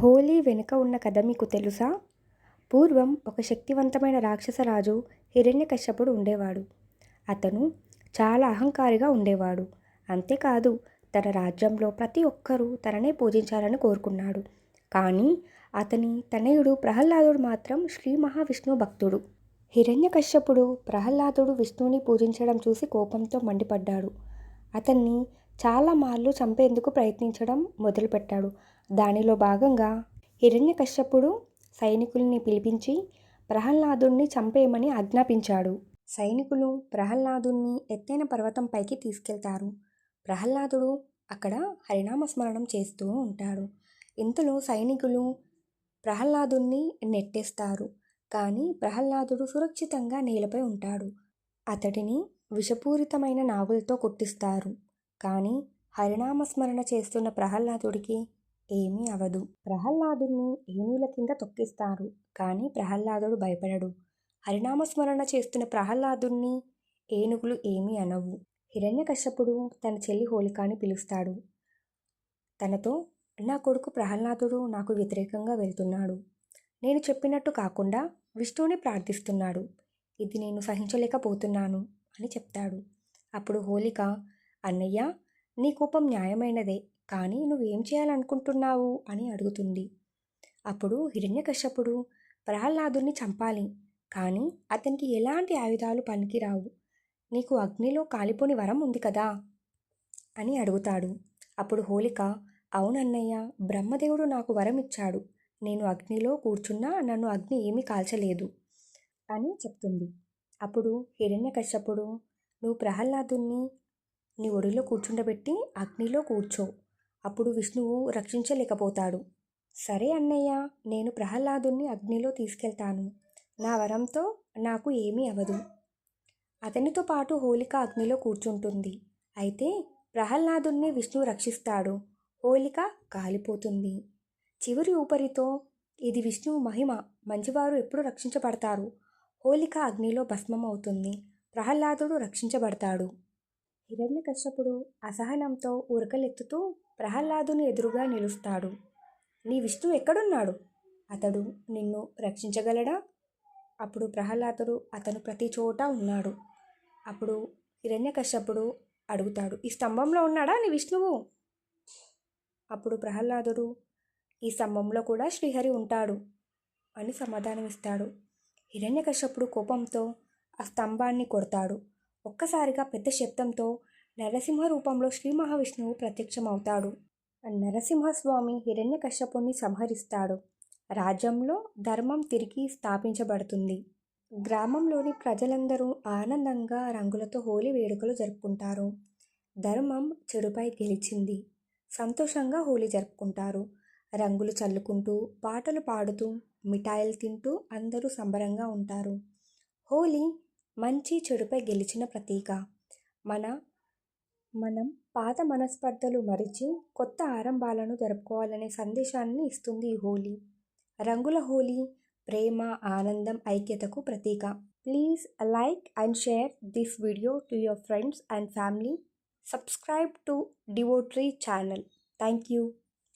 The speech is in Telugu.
హోలీ వెనుక ఉన్న కథ మీకు తెలుసా? పూర్వం ఒక శక్తివంతమైన రాక్షస రాజు హిరణ్యకశ్యపుడు ఉండేవాడు. అతను చాలా అహంకారిగా ఉండేవాడు. అంతేకాదు, తన రాజ్యంలో ప్రతి ఒక్కరూ తననే పూజించాలని కోరుకున్నాడు. కానీ అతని తనయుడు ప్రహ్లాదుడు మాత్రం శ్రీ మహావిష్ణువు భక్తుడు. హిరణ్యకశ్యపుడు ప్రహ్లాదుడు విష్ణువుని పూజించడం చూసి కోపంతో మండిపడ్డాడు. అతన్ని చాలా మార్లు చంపేందుకు ప్రయత్నించడం మొదలుపెట్టాడు. దానిలో భాగంగా హిరణ్యకశ్యపుడు సైనికుల్ని పిలిపించి ప్రహ్లాదుణ్ణి చంపేయమని ఆజ్ఞాపించాడు. సైనికులు ప్రహ్లాదుణ్ణి ఎత్తైన పర్వతం పైకి తీసుకెళ్తారు. ప్రహ్లాదుడు అక్కడ హరినామస్మరణం చేస్తూ ఉంటాడు. ఇంతలో సైనికులు ప్రహ్లాదుణ్ణి నెట్టేస్తారు. కానీ ప్రహ్లాదుడు సురక్షితంగా నేలపై ఉంటాడు. అతడిని విషపూరితమైన నాగులతో కొట్టిస్తారు. కానీ హరినామస్మరణ చేస్తున్న ప్రహ్లాదుడికి ఏమీ అవదు. ప్రహ్లాదుణ్ణి ఏనుగుల కింద తొక్కిస్తారు. కానీ ప్రహ్లాదుడు భయపడడు. హరినామస్మరణ చేస్తున్న ప్రహ్లాదుణ్ణి ఏనుగులు ఏమీ అనవు. హిరణ్యకశ్యపుడు తన చెల్లి హోలికాని పిలుస్తాడు. తనతో, నా కొడుకు ప్రహ్లాదుడు నాకు వ్యతిరేకంగా వెళ్తున్నాడు. నేను చెప్పినట్టు కాకుండా విష్ణువుని ప్రార్థిస్తున్నాడు. ఇది నేను సహించలేకపోతున్నాను అని చెప్తాడు. అప్పుడు హోలిక, అన్నయ్య, నీ కోపం న్యాయమైనదే, కానీ నువ్వేం చేయాలనుకుంటున్నావు అని అడుగుతుంది. అప్పుడు హిరణ్యకశ్యపుడు, ప్రహ్లాదుని చంపాలి, కానీ అతనికి ఎలాంటి ఆయుధాలు పనికిరావు. నీకు అగ్నిలో కాలిపోని వరం ఉంది కదా అని అడుగుతాడు. అప్పుడు హోలిక, అవునన్నయ్య, బ్రహ్మదేవుడు నాకు వరం ఇచ్చాడు. నేను అగ్నిలో కూర్చున్నా నన్ను అగ్ని ఏమీ కాల్చలేదు అని చెప్తుంది. అప్పుడు హిరణ్యకశ్యపుడు, నువ్వు ప్రహ్లాదుని నీ ఒడిలో కూర్చుండబెట్టి అగ్నిలో కూర్చో, అప్పుడు విష్ణువు రక్షించలేకపోతాడు. సరే అన్నయ్య, నేను ప్రహ్లాదుని అగ్నిలో తీసుకెళ్తాను. నా వరంతో నాకు ఏమీ అవదు. అతనితో పాటు హోలిక అగ్నిలో కూర్చుంటుంది. అయితే ప్రహ్లాదుని విష్ణువు రక్షిస్తాడు. హోలిక కాలిపోతుంది. చివరి ఊపిరితో, ఇది విష్ణువు మహిమ, మంచివారు ఎప్పుడు రక్షించబడతారు. హోలిక అగ్నిలో భస్మం అవుతుంది. ప్రహ్లాదుడు రక్షించబడతాడు. హిరణ్యకశ్యపుడు అసహనంతో ఉరకలెత్తుతూ ప్రహ్లాదుని ఎదురుగా నిలుస్తాడు. నీ విష్ణువు ఎక్కడున్నాడు? అతడు నిన్ను రక్షించగలడా? అప్పుడు ప్రహ్లాదుడు, అతను ప్రతి చోట ఉన్నాడు. అప్పుడు హిరణ్యకశ్యపుడు అడుగుతాడు, ఈ స్తంభంలో ఉన్నాడా నీ విష్ణువు? అప్పుడు ప్రహ్లాదుడు, ఈ స్తంభంలో కూడా శ్రీహరి ఉంటాడు అని సమాధానమిస్తాడు. హిరణ్యకశ్యపుడు కోపంతో ఆ స్తంభాన్ని కొడతాడు. ఒక్కసారిగా పెద్ద శబ్దంతో నరసింహ రూపంలో శ్రీ మహావిష్ణువు ప్రత్యక్షమవుతాడు. నరసింహస్వామి హిరణ్యకశ్యపుని సంహరిస్తాడు. రాజ్యంలో ధర్మం తిరిగి స్థాపించబడుతుంది. గ్రామంలోని ప్రజలందరూ ఆనందంగా రంగులతో హోలీ వేడుకలు జరుపుకుంటారు. ధర్మం చెడుపై గెలిచింది. సంతోషంగా హోలీ జరుపుకుంటారు. రంగులు చల్లుకుంటూ, పాటలు పాడుతూ, మిఠాయిలు తింటూ అందరూ సంబరంగా ఉంటారు. హోలీ మంచి చెడుపై గెలిచిన ప్రతీక. మనం పాత మనస్పర్ధలు మరిచి కొత్త ఆరంభాలను జరుపుకోవాలనే సందేశాన్ని ఇస్తుంది ఈ హోలీ. రంగుల హోలీ ప్రేమ, ఆనందం, ఐక్యతకు ప్రతీక. Please like and share this video to your friends and family. Subscribe to Devotee channel. Thank you.